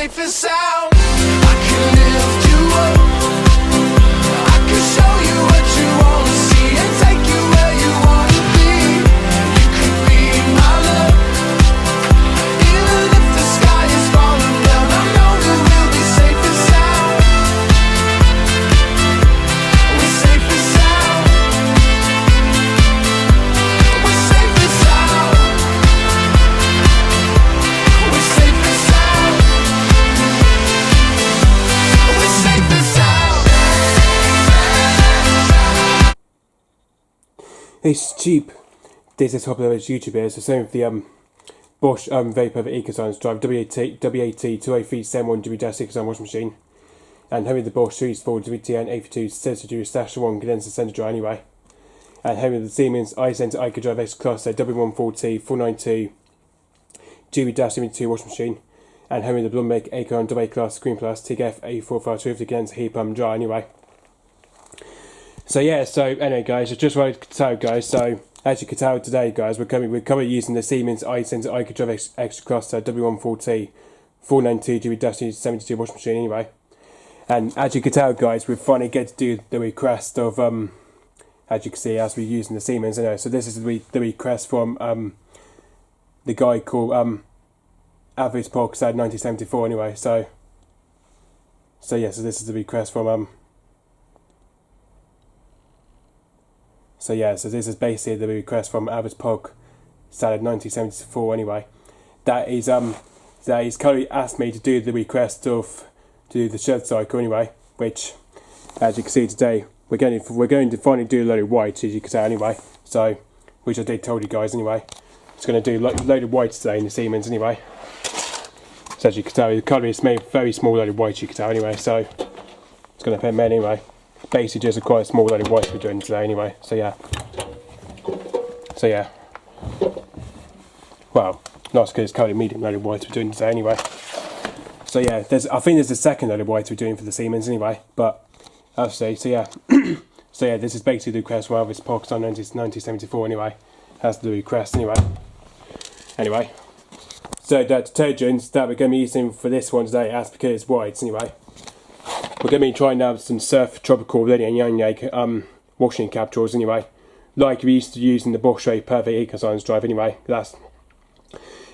safe and sound. I can lift you up, I can show you what you wanna see and take you where you wanna be. You could be my love, even if the sky is falling down. I know that we'll be safe and sound. We're safe and sound. We're safe and sound. We're safe and sound. We're safe and sound. It's cheap. This is popular as YouTubers. The same with the Bosch Vapor EcoScience Drive WAT20371GB-6 washing machine, and having the Bosch Series 4 WTN 842 sensitive stash 1 condenser center dryer anyway, and having the Siemens iCenter EcoDrive Extraklasse W14T492GB-72 washing machine, and having the Blumbeck Acorn AA Class Screen Plus TGF A45 with the condenser heat pump dryer anyway. So yeah, so anyway guys, I just wanted to tell guys, so as you can tell today guys, we're currently using the Siemens iCenter EcoDrive Extraklasse W14T492GB-72 washing machine anyway. And as you can tell guys, we finally get to do the request of, as you can see, as we're using the Siemens anyway. So this is the request from the guy called elvis polk 1974 anyway. So yeah, so this is the request from So yeah, so this is basically the request from elvis polk 1974 anyway. That is he's currently asked me to do the request of to do the shed cycle anyway, which as you can see today we're going to finally do a load of whites, as you can tell anyway. So which I did told you guys anyway. It's going to do a load of whites today in the Siemens anyway. So as you can tell, the colour is made very small load of whites, you can tell anyway. So it's going to put men anyway. Basically just a quite a small load of whites we're doing today anyway. So yeah. Well, not as good as currently medium load of whites we're doing today anyway. So yeah, I think there's a second load of whites we're doing for the Siemens anyway. But I'll say, so yeah. So yeah, this is basically the request from elvis polk 1974 anyway. That's the request anyway. Anyway. So the detergents that we're going to be using for this one today, as because it's whites anyway. We're going to be trying out some Surf Tropical Lily and Yang washing capsules anyway. Like we used to use in the Bosch Perfect EcoScience Drive anyway.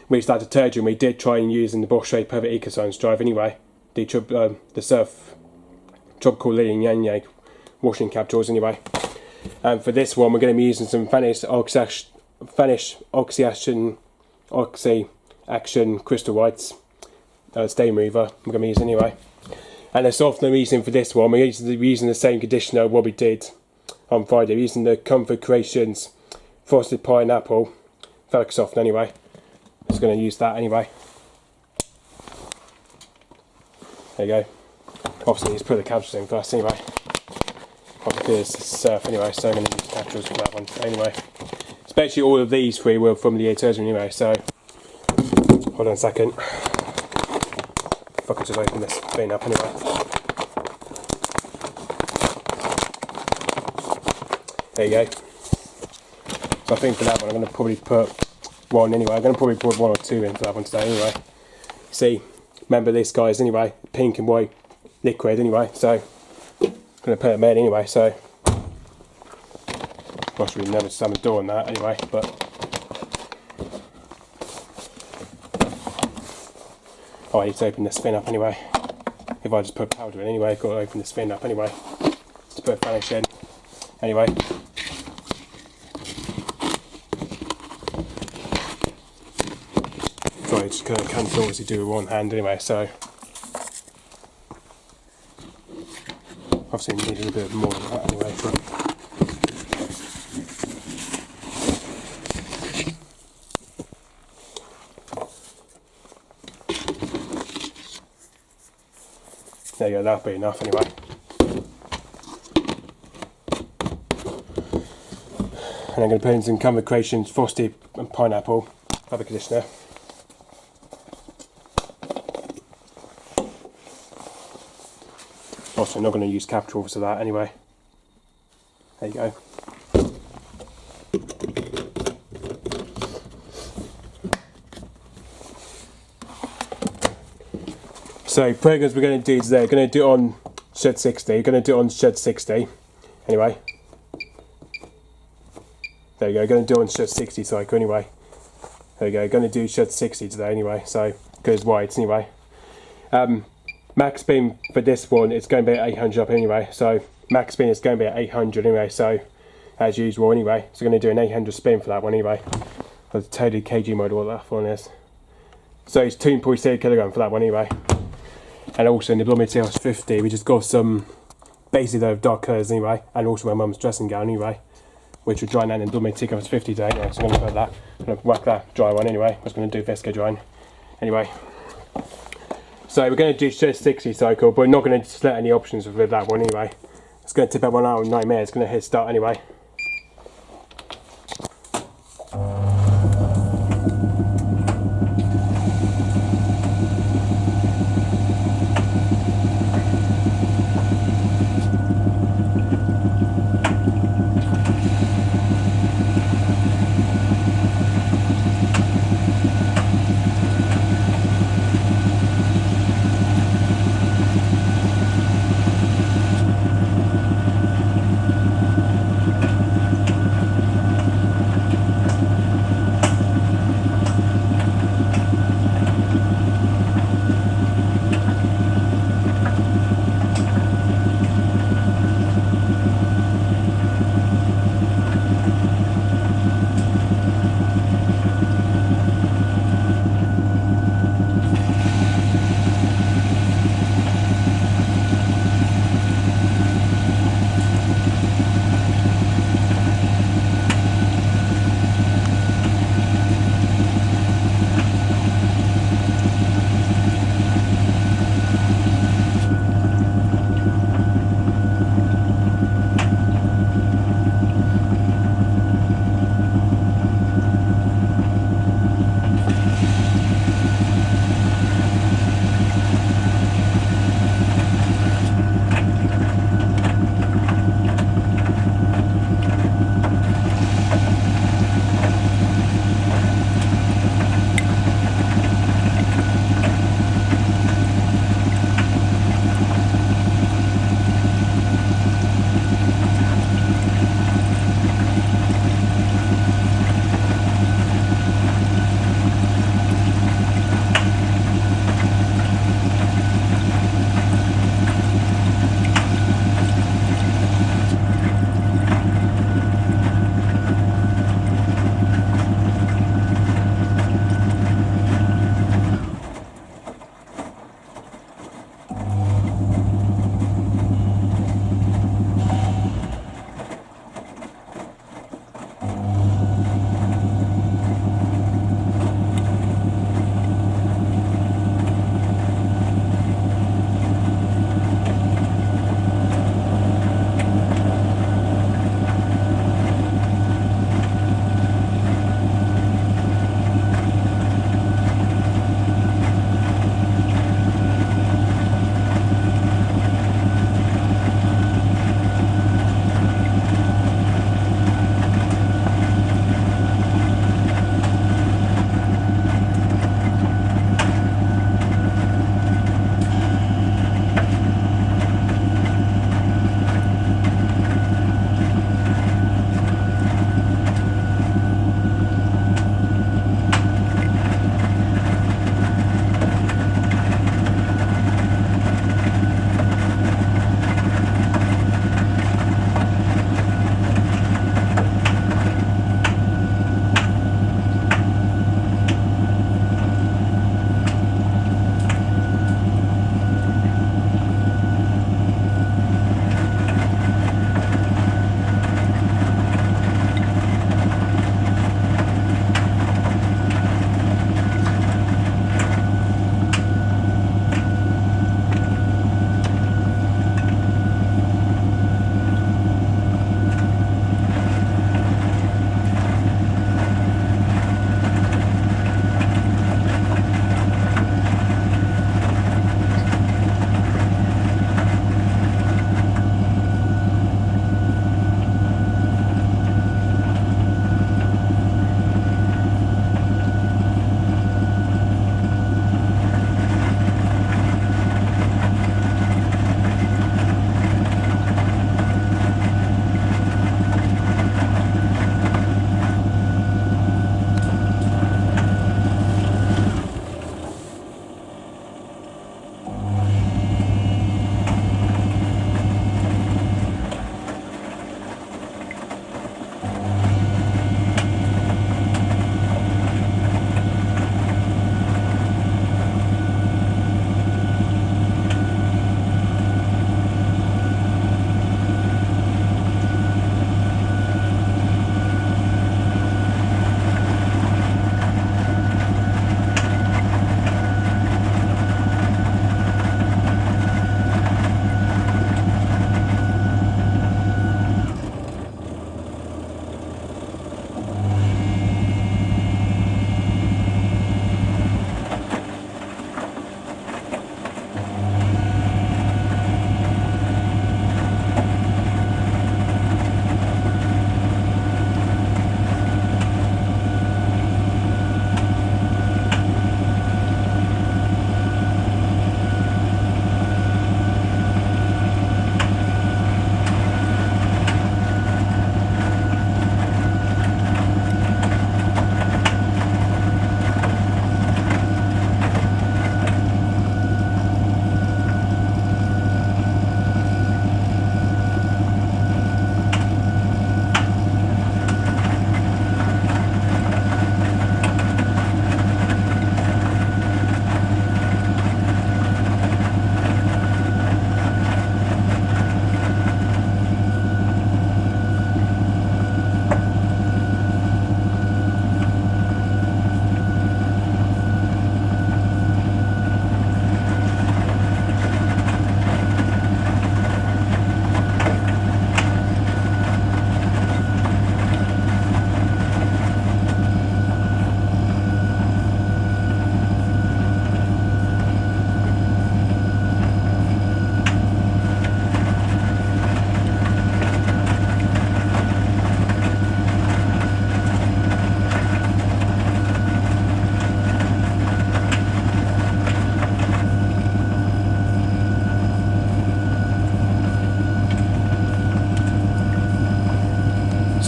Which that detergent we did try and use in the Bosch Perfect EcoScience Drive anyway. The Surf Tropical Lily and Yang washing capsules anyway. And for this one we're going to be using some Vanish Oxy Action Crystal Whites stain remover we're going to use anyway. And the softener we're using for this one, we're using the same conditioner what we did on Friday. We're using the Comfort Creations Frosted Pineapple fabric softener anyway. Just going to use that anyway. There you go. Obviously let's put the capsules in first anyway. Obviously it's Surf anyway, so I'm going to use the capsules for that one anyway. Especially all of these three were from the detergent anyway, so hold on a second. If I could just open this bin up anyway. There you go. So I think for that one I'm going to probably put one anyway. I'm going to probably put one or two in for that one today anyway. See, remember this guys anyway, pink and white liquid anyway, so I'm going to put them in anyway, so I should never slam the door on that anyway, but oh, I need to open the spin up anyway. If I just put powder in anyway, I've got to open the spin up anyway to put Vanish in anyway. Sorry, just can't obviously do with one hand anyway, so obviously need a bit more than that anyway. But there you go, that'll be enough anyway. And I'm going to put in some Comfort Creations Frosted and Pineapple fabric conditioner. Also, I'm not going to use capsules for that anyway. There you go. So programs we're going to do today, we're going to do it on shed 60, we're going to do it on shed 60, anyway. There you go, going to do it on shed 60 cycle anyway. There you go, going to do shed 60 today anyway, so, because Whites anyway. Max spin for this one, it's going to be at 800 up anyway, so max spin is going to be at 800 anyway, so as usual anyway. So we're going to do an 800 spin for that one anyway. For the totally kg model, what that one is. So it's 2.6 kilogram for that one anyway. And also in the blood materials 50, we just got some basically though dark colours anyway, and also my mum's dressing gown anyway, which we're drying out in blood materials 50 today anyway, so I'm going to put that, I'm going to whack that dry one anyway. I was going to do Vesco drying anyway. So we're going to do shed 60 cycle, but we're not going to select any options with that one anyway. It's going to tip out 1 hour and 9 minutes, it's going to hit start anyway.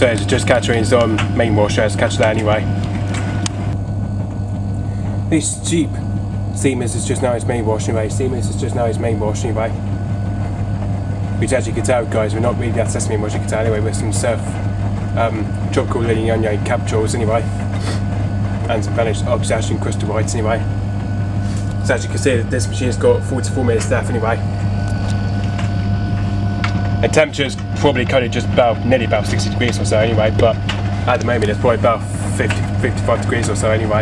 So it's just catching his main washer, let's catch that anyway. This cheap Siemens is just now his main wash anyway. Siemens is just now his main wash anyway. Which as you can tell guys, we're not really accessing much you can tell anyway, with some surf tropical lily onion capsules anyway. And some vanished oxidation crystal whites anyway. So as you can see, this machine's got 44 minutes left anyway. And temperature's probably kind of just about, nearly about 60 degrees or so anyway, but at the moment it's probably about 55 degrees or so anyway.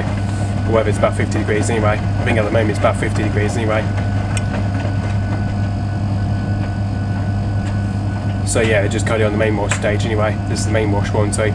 Or whether it's about 50 degrees anyway. I think at the moment it's about 50 degrees anyway. So yeah, just kind of on the main wash stage anyway. This is the main wash one too.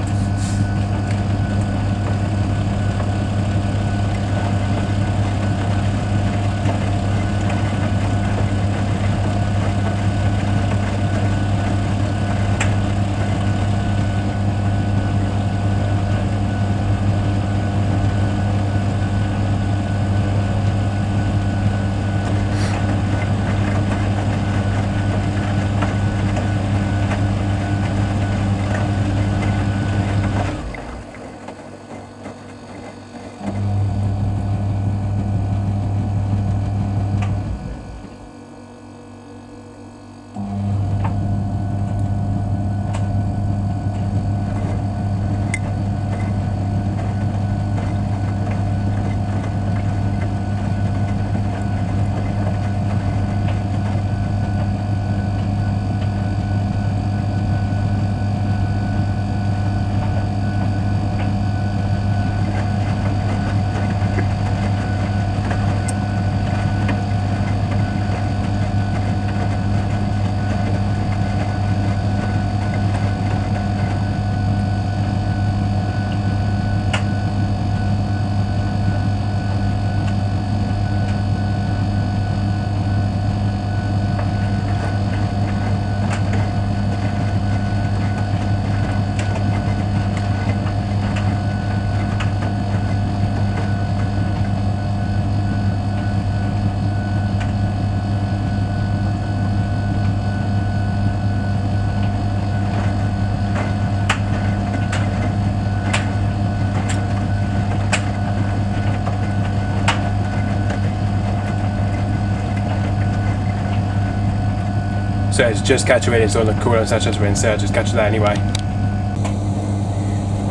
So it's just catching it, it's on the cooldown saturated, so just catch that anyway.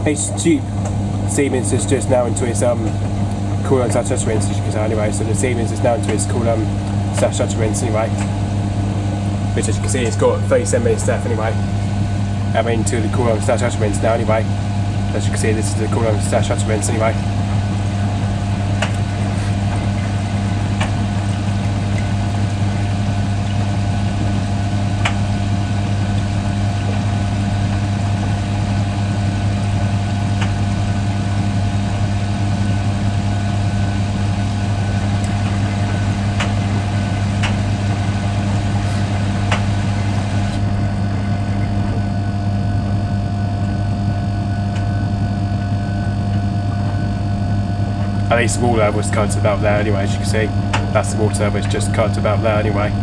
It's cheap. Siemens is just now into its cooldown saturated, as you can tell anyway. So the Siemens is now into its cooldown saturated anyway. Which as you can see, it's got 37 minutes left anyway. I'm into the cooldown saturated now anyway. As you can see, this is the cooldown saturated anyway. At least the water level is cut about there anyway, as you can see. That's the water level, it's just cut about there anyway.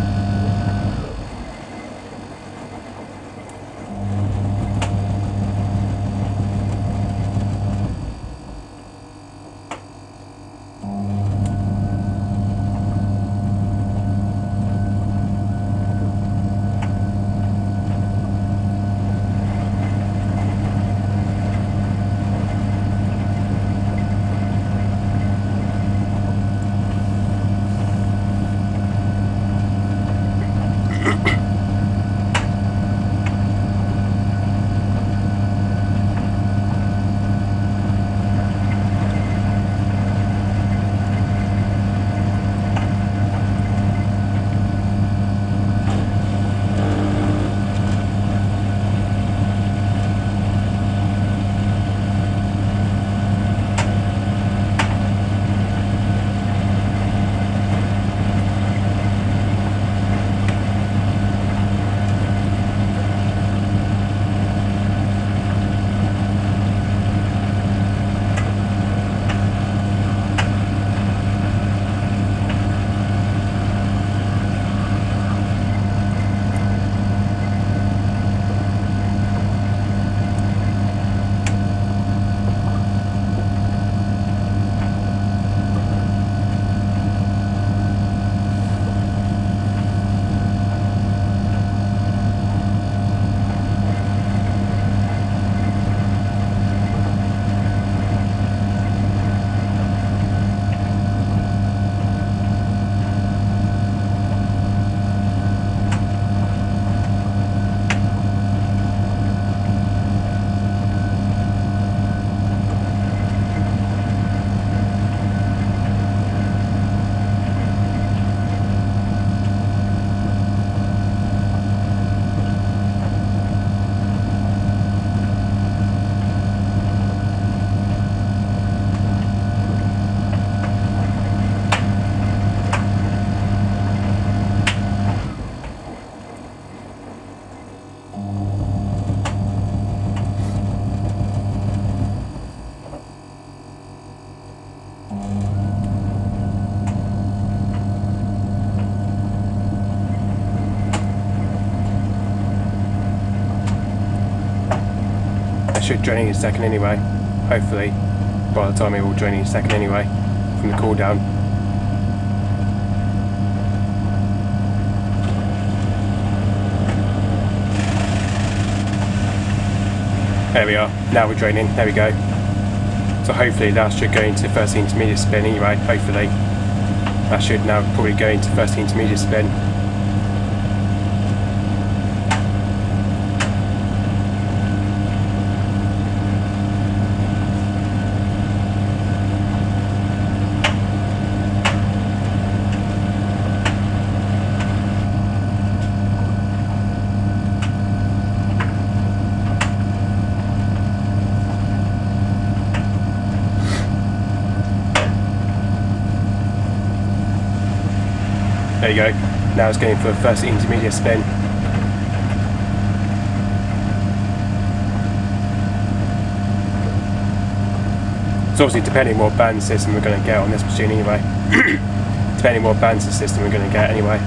should drain in a second anyway. Hopefully, by the time it will drain in a second anyway, from the cooldown. There we are, now we're draining, there we go. So hopefully that should go into first intermediate spin anyway, hopefully. That should now probably go into first intermediate spin. There you go, now it's going for first intermediate spin. It's obviously depending what band system we're going to get on this machine anyway. Depending what band system we're going to get anyway.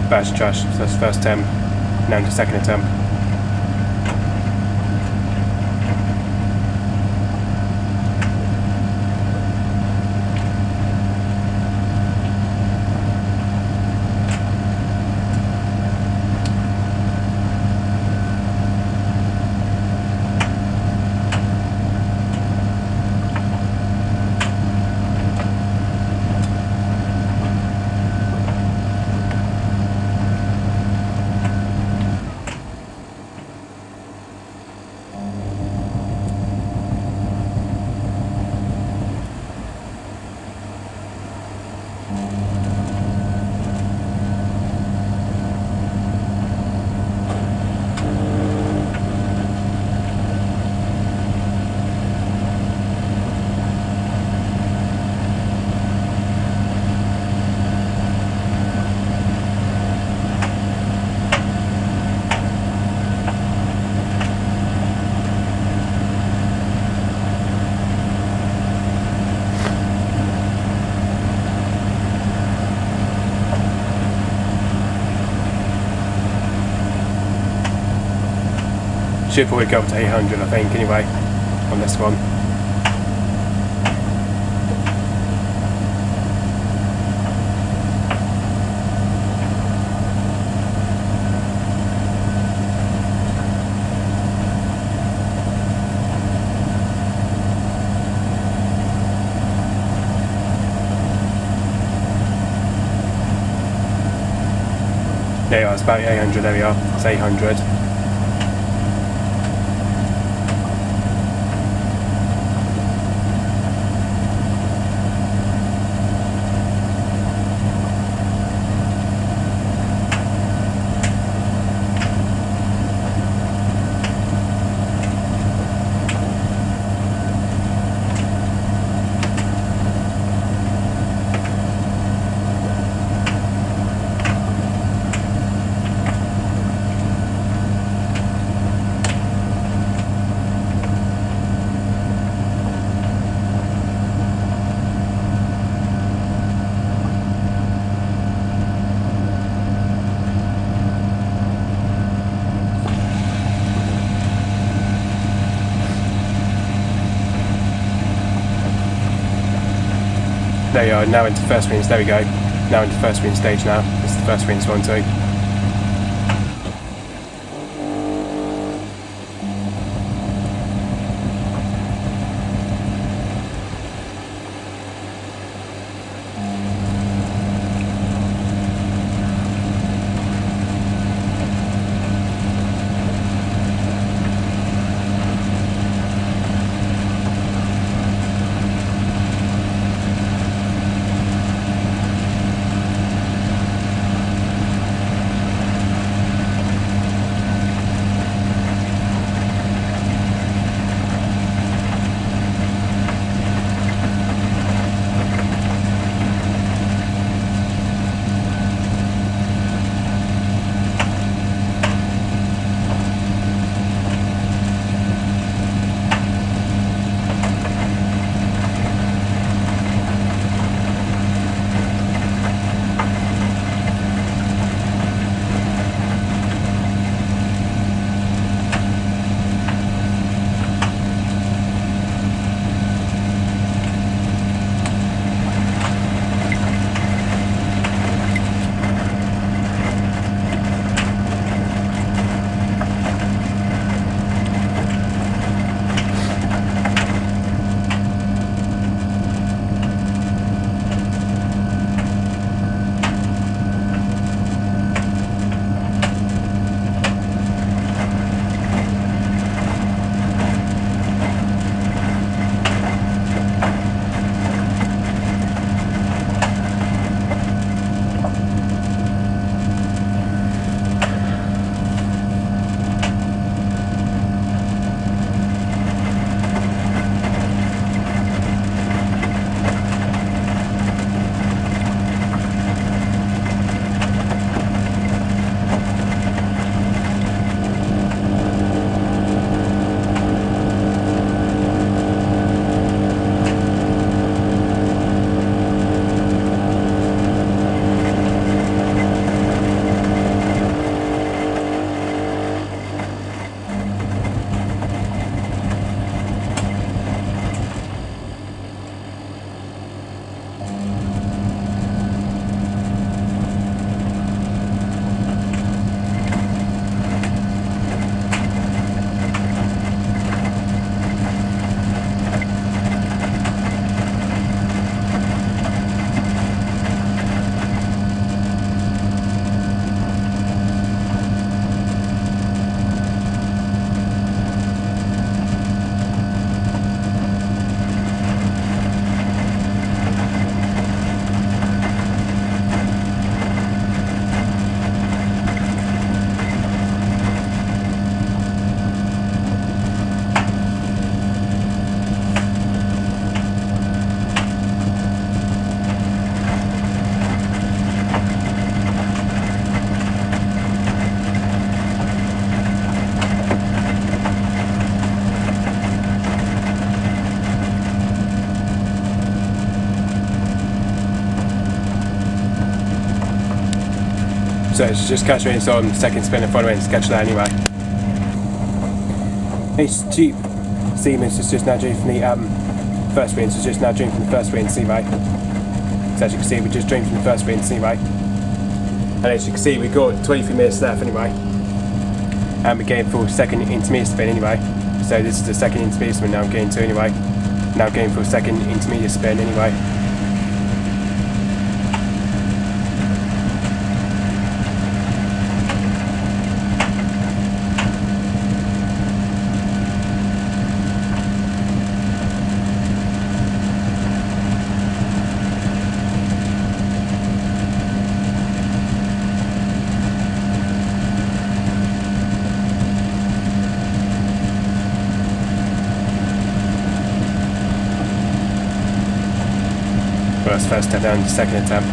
Bash trash, so that's first attempt, now into second attempt. Should probably go up to 800 I think anyway, on this one. There you are, it's about 800, there we are, it's 800. There you are, now into first rinse, there we go. Now into first rinse stage now. This is the first rinse one too. So it's just catch winds on second spin and front winds, catch that anyway. It's cheap. Siemens is just now doing from the first winds, is just now doing from the first winds anyway. So as you can see, we just doing from the first winds anyway. And as you can see, we've got 23 minutes left anyway. And we're getting for second intermediate spin anyway. So this is the second intermediate spin now I'm getting to anyway. Now going for a second intermediate spin anyway. First step down, second attempt.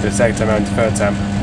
The second time and third time.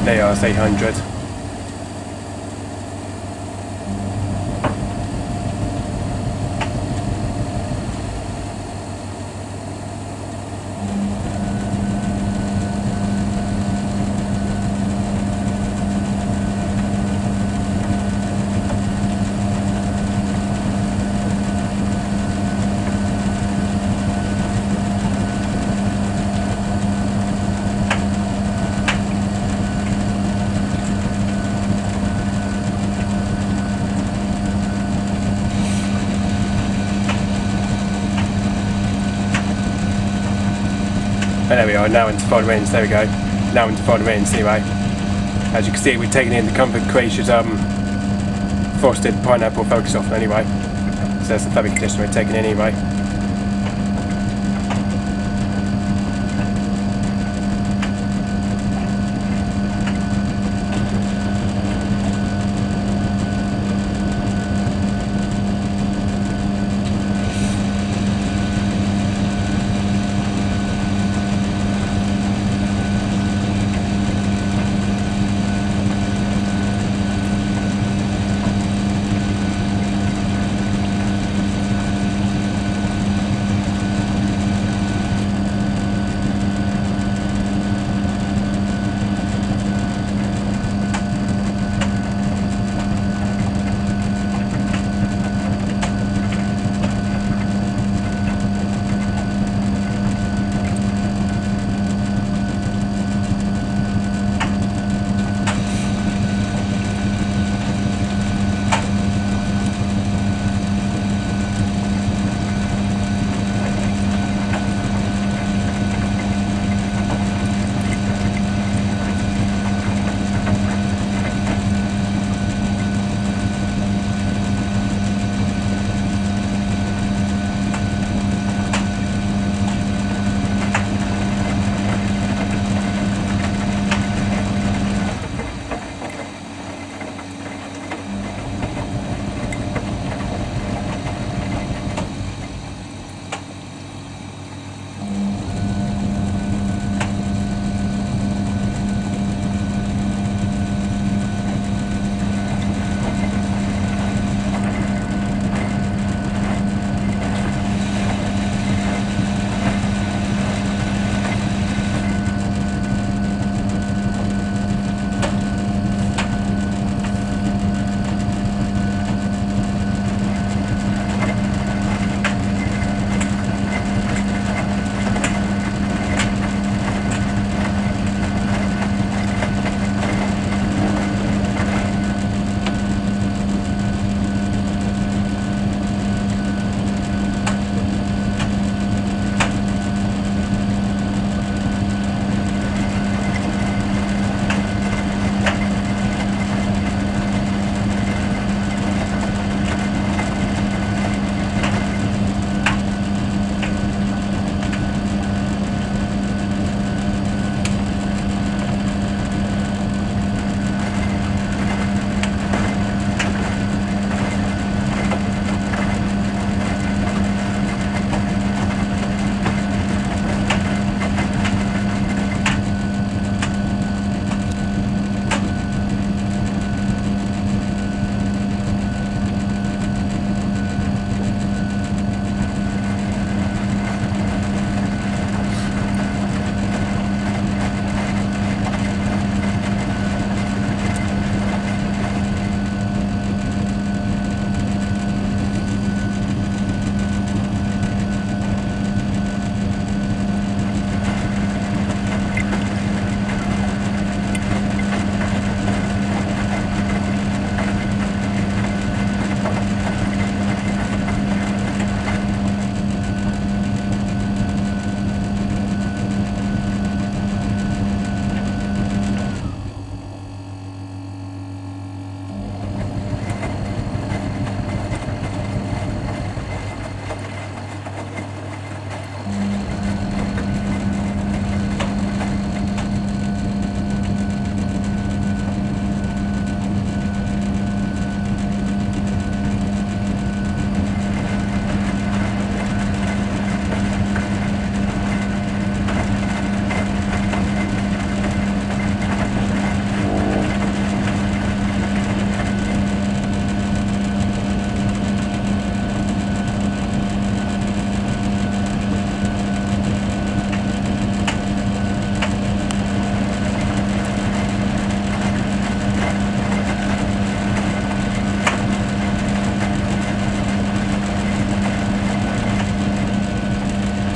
They are 800. And there we are, now into foreign winds, there we go. Now into foreign winds anyway. As you can see, we're taking in the Comfort Croatia's frosted pineapple focus off anyway. So that's the fabric conditioner we're taking in anyway.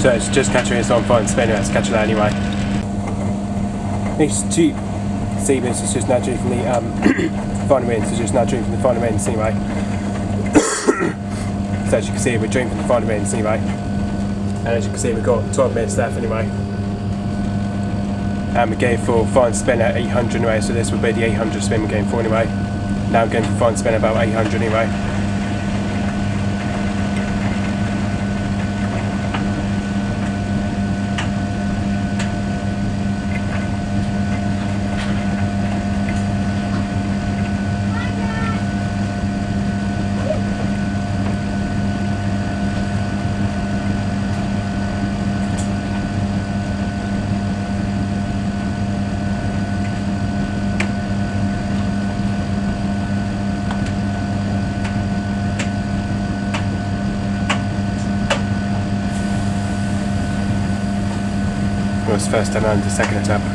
So it's just catching this on front spinner, it's catching that anyway. These two Siemens is just naturally from the final ends, it's just naturally from the final ends anyway. So as you can see, we're drinking from the final ends anyway. And as you can see, we've got 12 minutes left anyway. And we gave for final spin at 800 anyway, so this would be the 800 spin we're going for anyway. Now I'm going for final spin about 800 anyway. It was first time and the second attempt.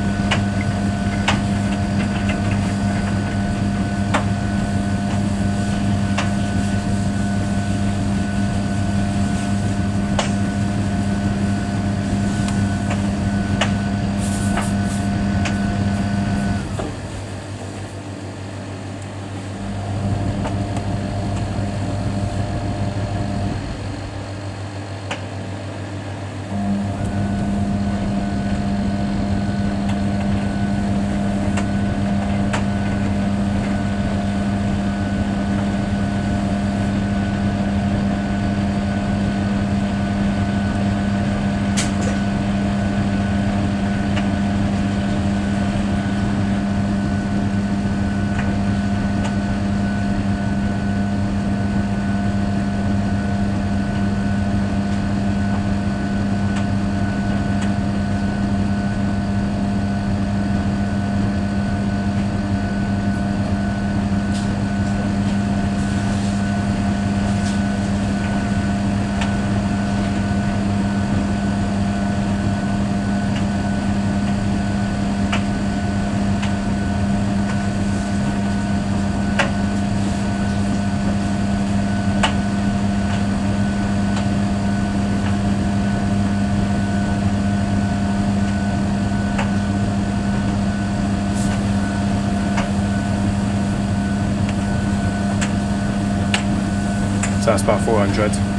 So that's about 400.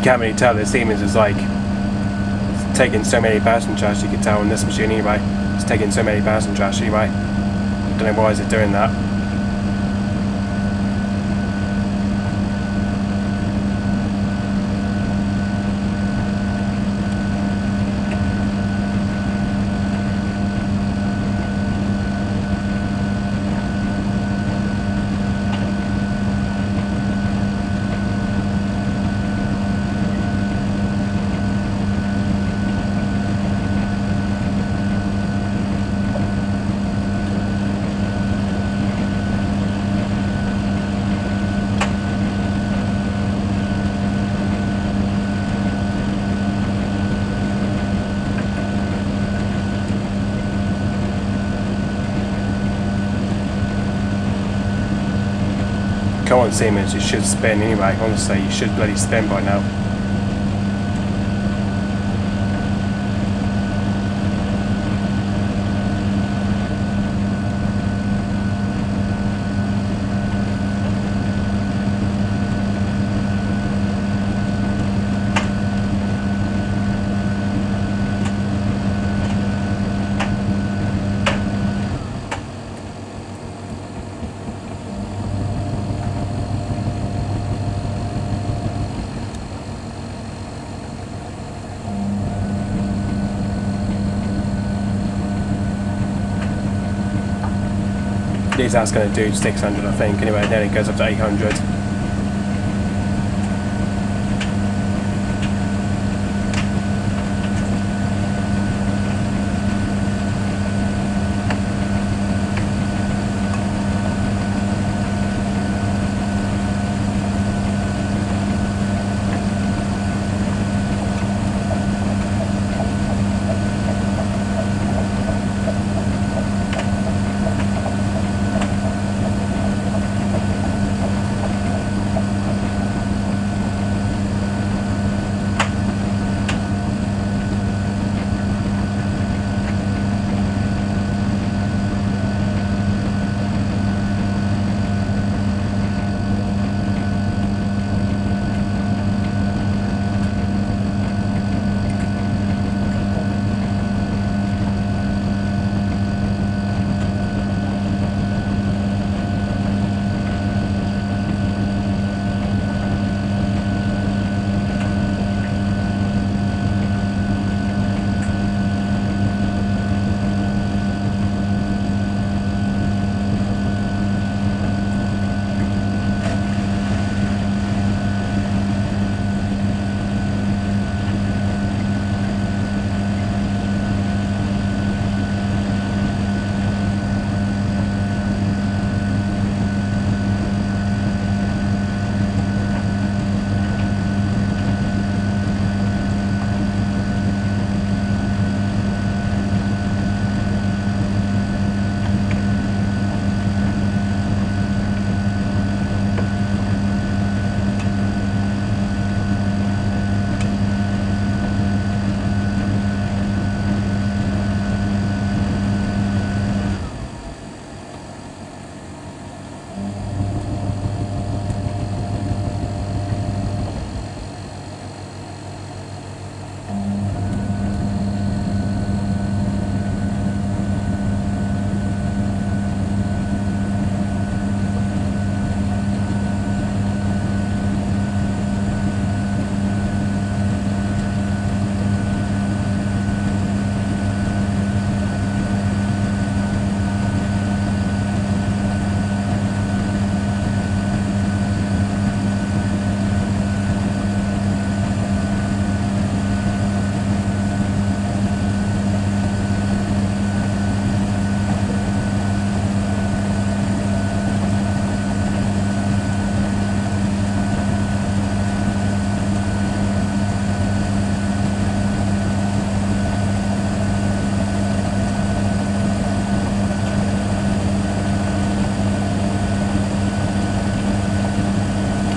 can't really tell. The Siemens is like taking so many passengers. You can tell on this machine anyway. It's taking so many passengers anyway. Don't know why is it doing that. Come on, Siemens, you should spin anyway. Honestly, you should bloody spin by now. That's going to do 600, I think. Anyway, then it goes up to 800.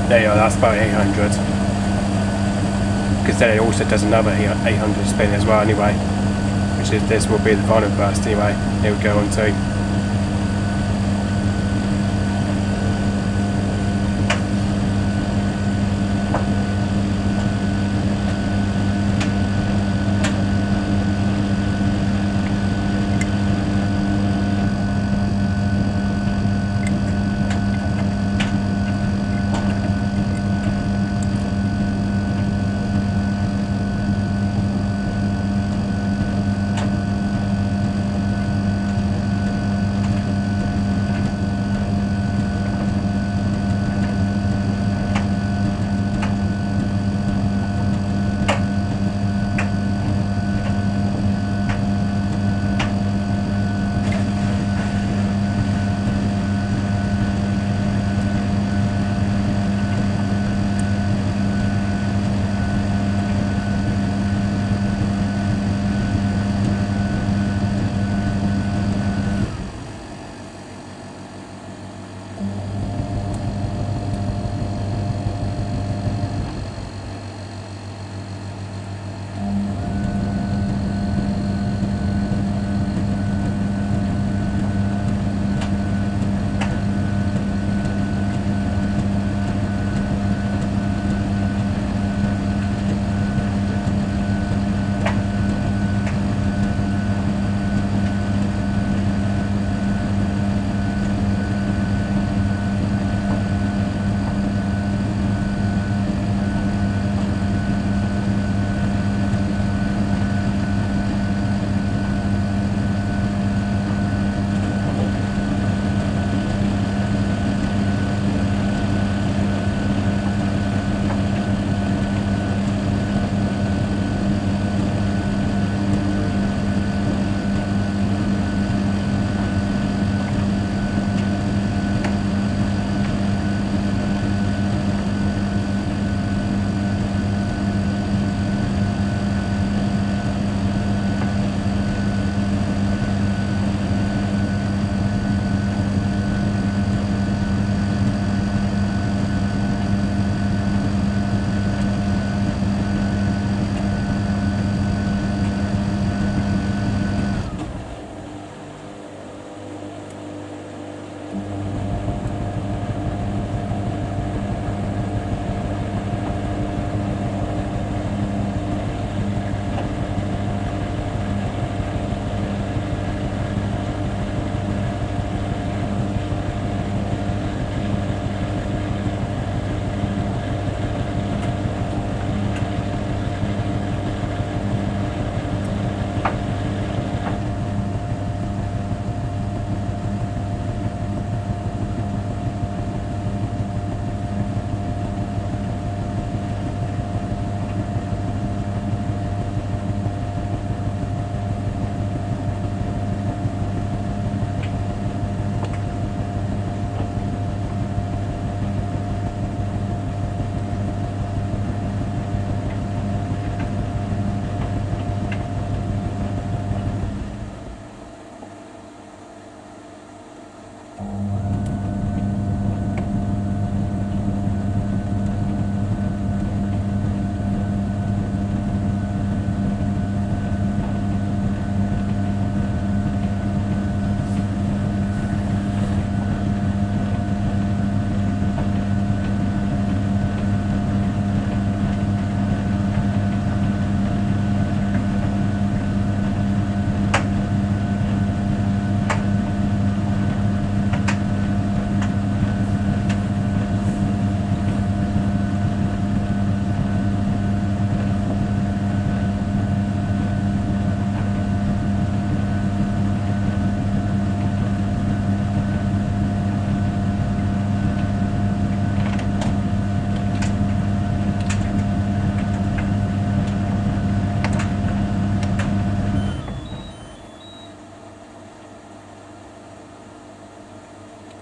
There you are, that's about 800. Because then it also does another 800 spin as well anyway. Which is, this will be the final burst anyway. It will go on to.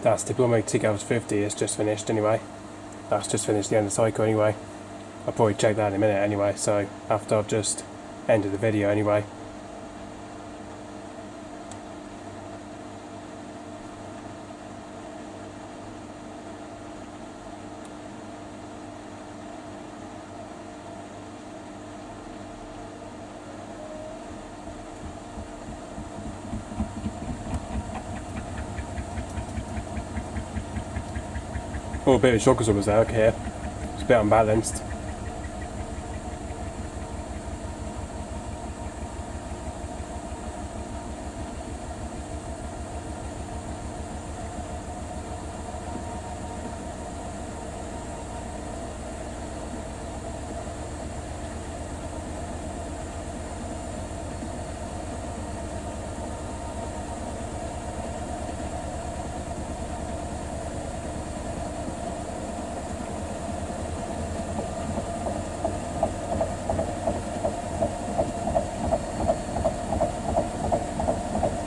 That's diplomatic tick hours 50. It's just finished anyway. That's just finished the end of the cycle anyway. I'll probably check that in a minute anyway, so after I've just ended the video anyway. Oh, a bit of shock was there, okay. It's a bit unbalanced.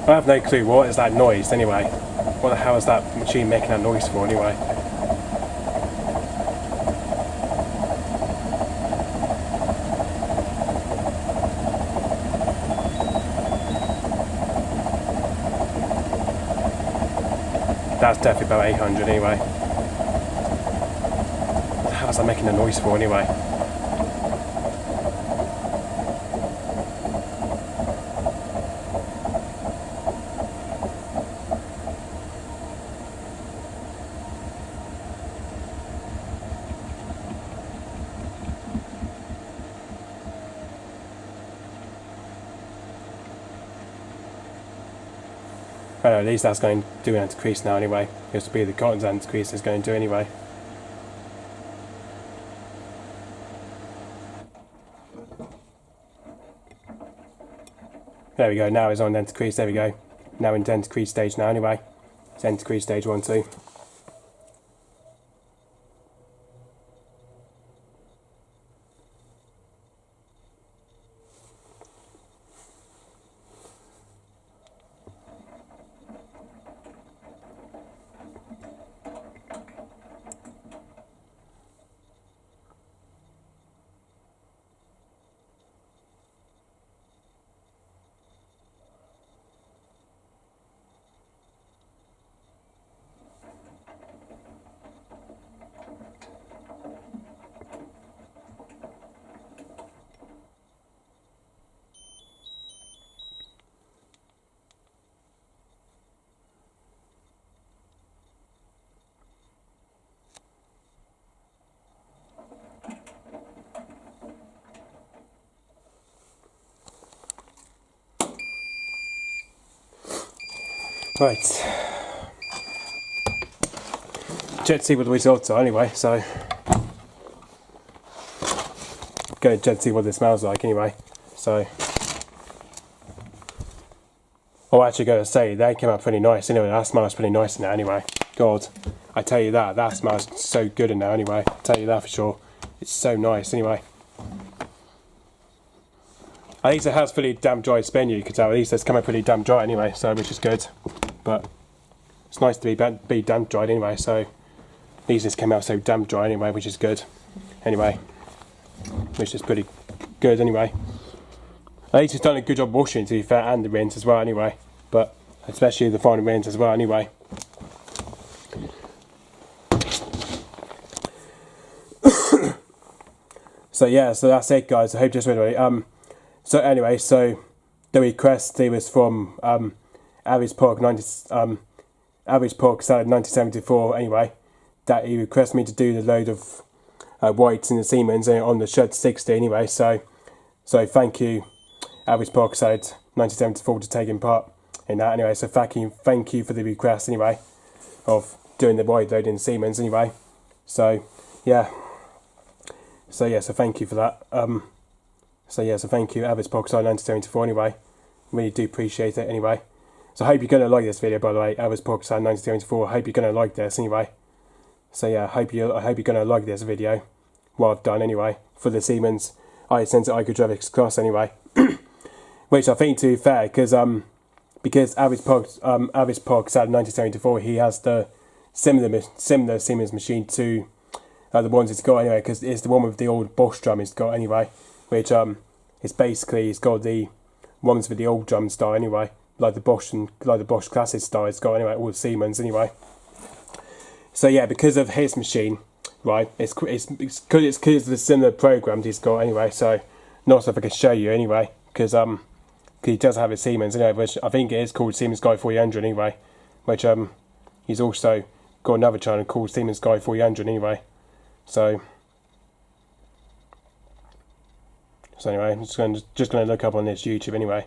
I have no clue what is that noise anyway. What the hell is that machine making that noise for anyway? That's definitely about 800 anyway. What the hell is that making a noise for anyway? Well, at least that's going to do an anti-crease now anyway. It used to be the cotton's anti-crease is going to do anyway. There we go, now it's on anti-crease, there we go. Now in anti-crease stage now anyway. It's anti-crease stage 1, 2. Right. Check to see what the results are anyway, so go and check to see what it smells like anyway. So I'm actually going to say they came out pretty nice anyway. That smells pretty nice in there anyway. God, I tell you that smells so good in there anyway. I tell you that for sure. It's so nice anyway. At least it has fully damp dry spin, you can tell. At least it's come out pretty damp dry anyway, so which is good. But it's nice to be damp dried anyway, so at least this came out so damp dry anyway, which is good. Anyway, which is pretty good anyway. At least it's done a good job washing, to be fair, and the rinse as well anyway. But especially the final rinse as well anyway. So yeah, so that's it guys. I hope just anyway. So anyway, so the request there was from Average Polk Average Polk started 1974 anyway, that he requested me to do the load of Whites in the Siemens on the Shed 60 anyway, so thank you Average Polk started 1974 to taking part in that anyway, so thank you for the request anyway of doing the White load in the Siemens anyway, so thank you for that. So thank you Average Polk started 1974 anyway, really do appreciate it anyway. So I hope you're going to like this video, by the way. Average Polk started 1974. I hope you're going to like this anyway. So yeah, I hope you're going to like this video, what I've done anyway, for the Siemens iSensor Icodrevics class anyway. Which I think, to be fair, because Average Polk started 1974, he has the similar Siemens machine to the ones it's got anyway, because it's the one with the old Bosch drum it's got anyway, which it's basically, it's got the ones with the old drum style anyway, like the Bosch classic style it's got anyway, all the Siemens anyway. So yeah, because of his machine, right, it's because of the similar programs he's got anyway. So not so if I can show you anyway, because he does have a Siemens anyway, which I think it is called Siemens Guy 400 anyway, which he's also got another channel called Siemens Guy 400 anyway. So anyway, I'm just going to look up on this YouTube anyway.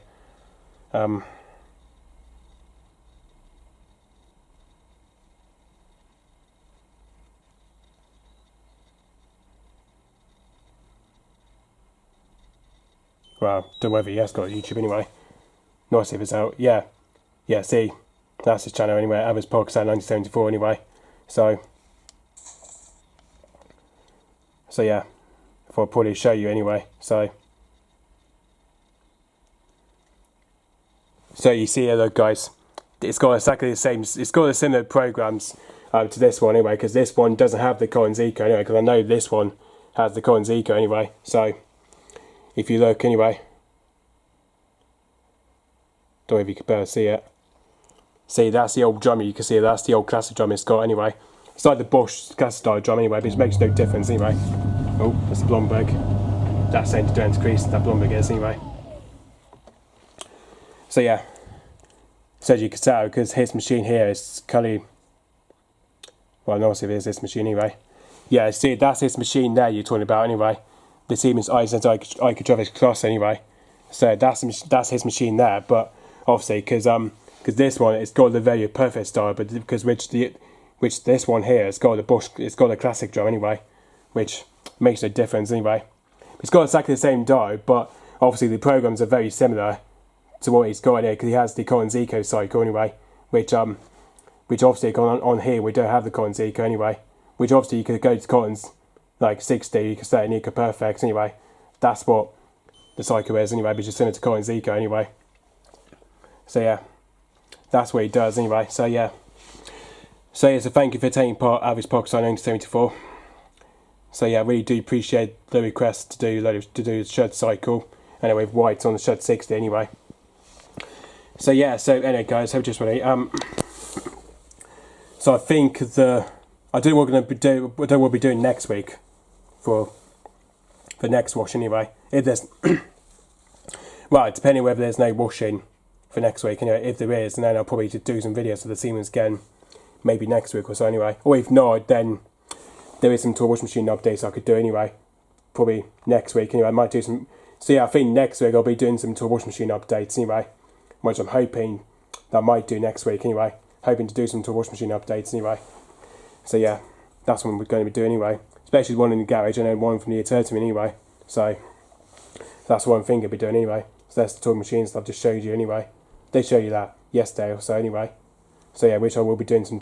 Well, don't know whether he has got YouTube anyway. Nice if it's out. Yeah, see, that's his channel anyway. Elvis polk 1974 anyway. So yeah, I thought I'd probably show you anyway. So you see here, look guys, it's got exactly the same, it's got the similar programs to this one anyway, because this one doesn't have the Collins Eco anyway, because I know this one has the Collins Eco anyway. So if you look anyway, don't know if you can better see it. See, that's the old drum, you can see that's the old classic drum it's got anyway. It's like the Bosch classic style drum anyway, but it makes no difference anyway. Oh, that's the Blomberg. That's the detergents crease, that Blomberg is anyway. So yeah, so as you can tell, because his machine here is currently, well, not if it is this machine anyway. Yeah, see, that's his machine there you're talking about anyway. The Siemens Extraklasse Class anyway. So that's his machine there, but obviously because this one, it's got the very perfect style, but because which this one here, it's got the Bosch, it's got a classic drum anyway, which makes no difference anyway. It's got exactly the same dial, but obviously the programs are very similar to what he's got here, because he has the Collins Eco cycle anyway, which obviously on here we don't have the Collins Eco anyway, which obviously you could go to Collins like 60, you could set an Eco Perfect anyway. That's what the cycle is anyway, but just send it to Collins Eco anyway. So yeah, that's what he does anyway. So yeah, so thank you for taking part at this podcast on 1974. So yeah, I really do appreciate the request to do the shed cycle anyway with Whites on the shed 60 anyway. So yeah, so anyway guys, hope just really so I think I don't know what we'll be doing next week for the next wash anyway. If there's well, depending whether there's no washing for next week anyway. If there is, and then I'll probably just do some videos for the Siemens again, maybe next week or so anyway. Or if not, then there is some tool washing machine updates I could do anyway. Probably next week anyway. I might do some. So yeah, I think next week I'll be doing some tool washing machine updates anyway, which I'm hoping that I might do next week anyway. Hoping to do some tool washing machine updates anyway. So yeah, that's what we're going to be doing anyway. Especially one in the garage and then one from the utility anyway. So that's one thing I'll be doing anyway. So that's the tool machines that I've just showed you anyway. They show you that yesterday or so anyway. So yeah, which I will be doing some.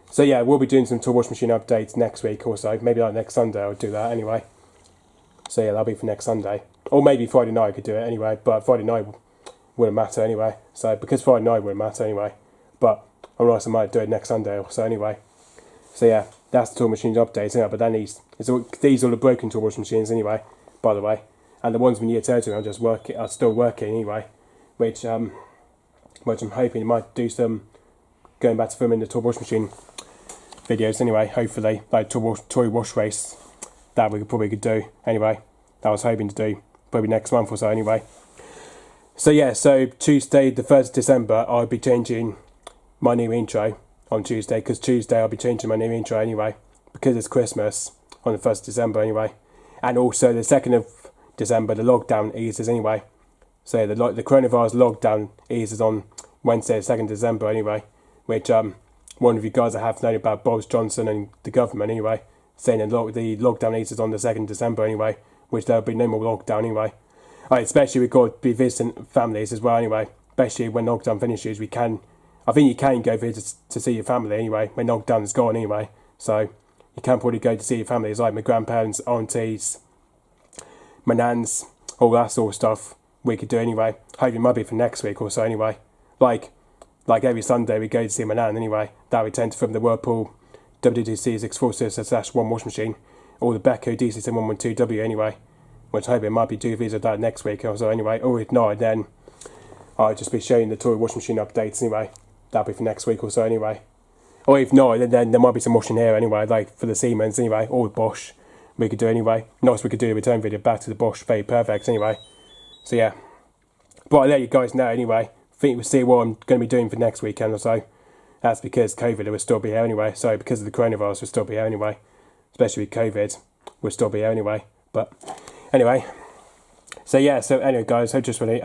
So yeah, we'll be doing some tool washing machine updates next week or so. Maybe like next Sunday I'll do that anyway. So yeah, that'll be for next Sunday. Or maybe Friday night I could do it anyway. But Friday night wouldn't matter anyway. So because Friday night wouldn't matter anyway. But I might do it next Sunday or so anyway. So yeah, that's the tool machines updates anyway. But then these are the broken tool washing machines anyway, by the way. And the ones from year 30 are still working anyway. Which I'm hoping might do some going back to filming the tool washing machine videos anyway, hopefully, like toy wash race that we could do anyway. That I was hoping to do probably next month or so anyway. So yeah, so Tuesday the 1st of December I'll be changing my new intro on Tuesday, because Tuesday I'll be changing my new intro anyway, because it's Christmas on the 1st of December anyway. And also the 2nd of December the lockdown eases anyway. So the coronavirus lockdown eases on Wednesday the 2nd of December anyway, which one of you guys I have known about Boris Johnson and the government anyway, saying that the lockdown eases on the 2nd of December anyway, which there'll be no more lockdown anyway. Especially we've got to be visiting families as well anyway, especially when lockdown finishes. I think you can go visit to see your family anyway when lockdown is gone anyway, so you can probably go to see your family. It's like my grandparents, aunties, my nans, all that sort of stuff we could do anyway. Hope it might be for next week or so anyway. Like every Sunday we go to see my nan anyway. That we tend to film the Whirlpool WDC646/1 washing machine, or the Beko DC7112W anyway, which I hope it might be do videos of that next week or so anyway, or if not then I'll just be showing the toy washing machine updates anyway. That'll be for next week or so anyway. Or if not, then there might be some washing here anyway, like for the Siemens anyway, or Bosch we could do anyway. Nice, we could do a return video back to the Bosch Very Perfects anyway. So yeah, but I'll let you guys know anyway. I think we'll see what I'm going to be doing for next weekend or so. That's because COVID will still be here anyway. So because of the coronavirus will still be here anyway. Especially with COVID, we'll still be here anyway. But anyway, so yeah, so anyway guys, so just really,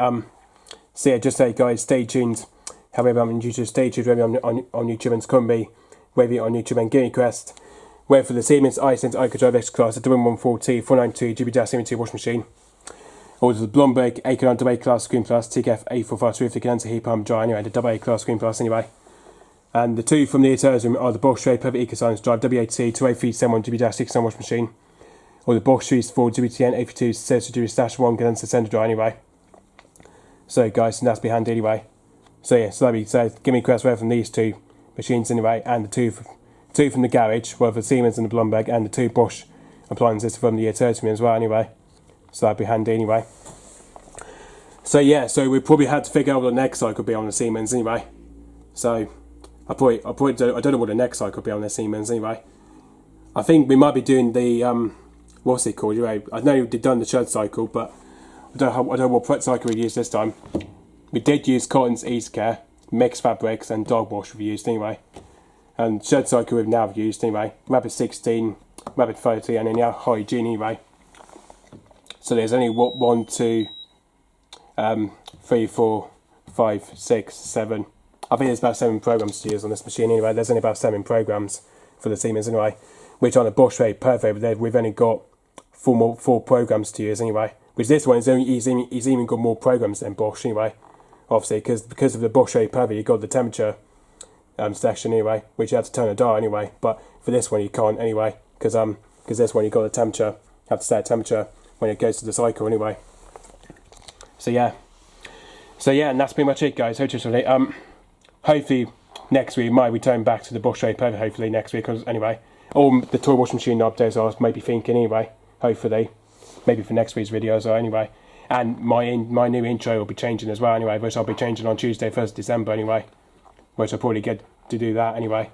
so yeah, just say guys, stay tuned. However, I'm on YouTube, stay tuned whether on YouTube and Scumby, whether on YouTube and Guinea Quest, whether for the Siemens Extraklasse Extraklasse WM14T492GB washing machine, or the Blomberg A-Class AA Screen Plus TKF A452 with the condenser heat pump dry anyway, the AA Class Screen Plus anyway. And the two from the detergents room are the Bosch Very Perfect EcoScience Drive W8C2837GB washing machine, or the Bosch Series 4 WTN 82 32-1 condenser center dry anyway. So guys, and that's behind anyway. So yeah, so that'd be, so give me a request from these two machines anyway, and the two from the garage, well, the Siemens and the Blomberg, and the two Bosch appliances from the detergents room as well anyway. So that'd be handy anyway. So yeah, so we probably had to figure out what the next cycle could be on the Siemens anyway. So I don't know what the next cycle could be on the Siemens anyway. I think we might be doing the what's it called? Anyway, I know we've done the shed cycle, but I don't know what prep cycle we used this time. We did use Cotton's East Care, mixed fabrics, and dog wash we used anyway. And shed cycle we've now used anyway. Rapid 16, Rapid 30, and then now hygiene anyway. So there's only 1, 2, 3, 4, 5, 6, 7. I think there's about 7 programs to use on this machine anyway. There's only about 7 programs for the Siemens anyway. Which on a Bosch Very Perfect, we've only got 4 programs to use anyway. Which this one he's even got more programs than Bosch anyway. Obviously, because of the Bosch Very Perfect, you got the temperature section anyway, which you have to turn a dial anyway. But for this one, you can't anyway, because this one you got the temperature. You have to set a temperature when it goes to the cycle anyway. So yeah, and that's pretty much it, guys. Hopefully next week might return back to the Bosch Very Perfect. Hopefully next week, anyway. Or the toy washing machine updates I was maybe thinking anyway. Hopefully, maybe for next week's videos or anyway. And my new intro will be changing as well anyway, which I'll be changing on Tuesday, 1st December anyway. Which I'll probably get to do that anyway.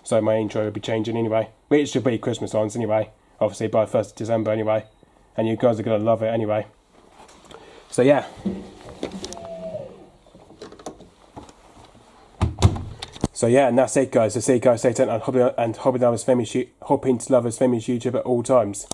So my intro will be changing anyway. Which should be Christmas songs anyway. Obviously by 1st December anyway. And you guys are going to love it anyway. So yeah. So yeah, and that's it guys. So see you guys later, and hobby lovers famous YouTuber at all times.